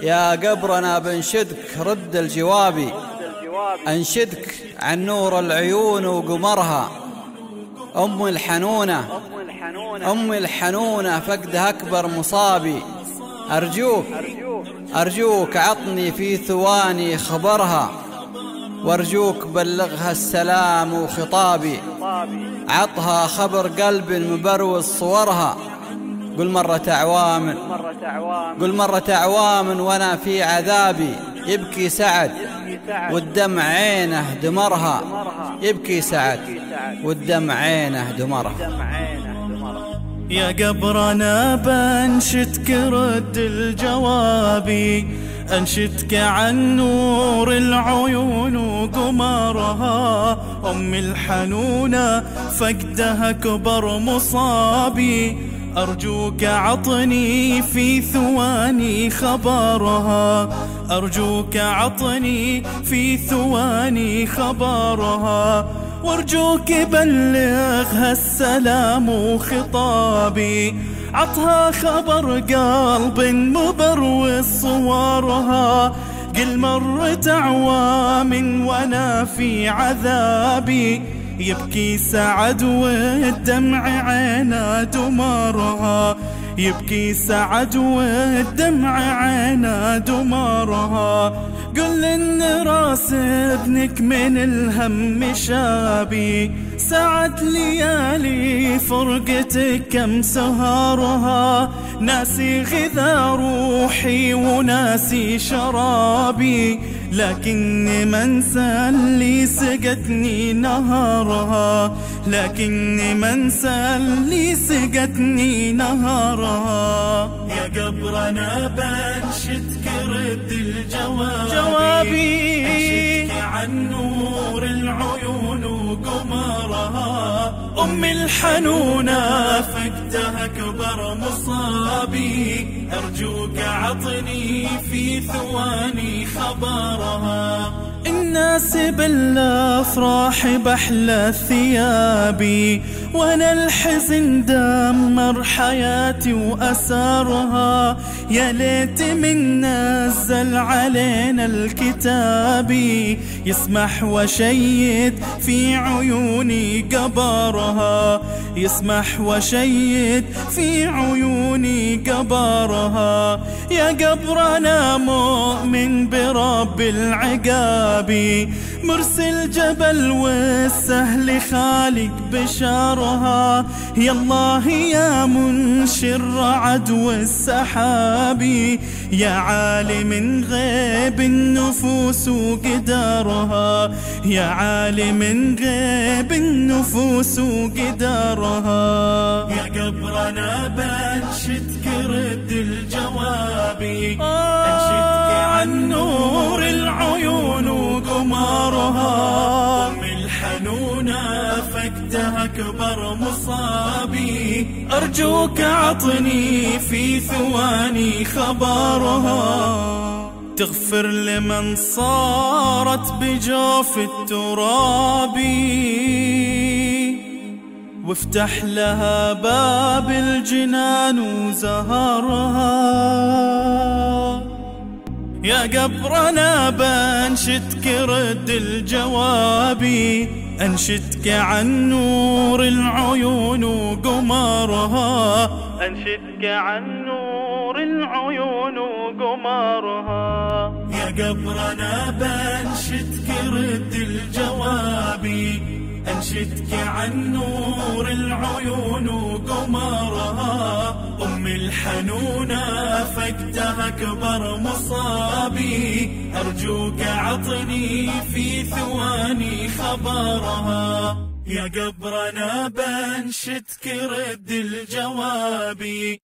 يا قبرنا بنشدك رد الجوابي، أنشدك عن نور العيون وقمرها. أم الحنونة فقدها أكبر مصابي. أرجوك عطني في ثواني خبرها، وارجوك بلغها السلام وخطابي. عطها خبر قلب مبروز صورها. قل مرة عوام وانا في عذابي. يبكي سعد والدمع عينه دمرها. يبكي سعد والدمع عينه دمرها. يا قبرنا بنشدك رد الجوابي، أنشدك عن نور العيون وقمرها. أم الحنونة فقدها كبر مصابي. أرجوك عطني في ثواني خبرها، أرجوك عطني في ثواني خبرها. وارجوك بلغها السلام وخطابي. عطها خبر قلب مبروز صورها. قل مرت أعوام وانا في عذابي. يبكي سعد والدمع عينا دمرها. يبكي سعد والدمع عينا دمرها. قل إن راس ابنك من الهم شابي. سعد ليالي فرقتك كم سهرها. ناسي غذا روحي وناسي شرابي، لكني منسى اللي سقتني نهارها. لكني منسى اللي سقتني نهارها. يا قبرنا بنشدك رد الجوابي، أنشدك عن نور العيون وقمرها. أم الحنونة فقدها كبر مصابي. أرجوك عطني في ثواني خبرها. الناس بالافراح بحلى ثيابي، وانا الحزن دمر حياتي واسارها. يا ليت من نزل علينا الكتابي، يسمح وشيد في عيوني قبرها. يسمح وشيد في عيوني قبرها. يا قبرنا مؤمن برب العقابي، مرسل جبل والسهل خالق بشارها. يا الله يا منشر عدو السحابي، يا عالم غيب النفوس وقدرها. يا عالم غيب النفوس وقدرها. يا قبرنا بنشدك رد الجوابي، أنشدك عن نور العيون وقمرها. أم الحنونة فقدها كبر مصابي. أرجوك عطني في ثواني خبرها. تغفر لمن صارت بجوف التراب، وافتح لها باب الجنان وزهرها. يا قبرنا بنشدك رد الجوابي، أنشدك عن نور العيون وقمرها. أنشدك عن نور العيون وقمرها. يا قبرنا بنشدك رد الجوابي، أنشدك عن نور العيون وقمرها. أم الحنونة فقدها كبر مصابي. أرجوك عطني في ثواني خبرها. يا قبرنا بنشدك رد الجوابي.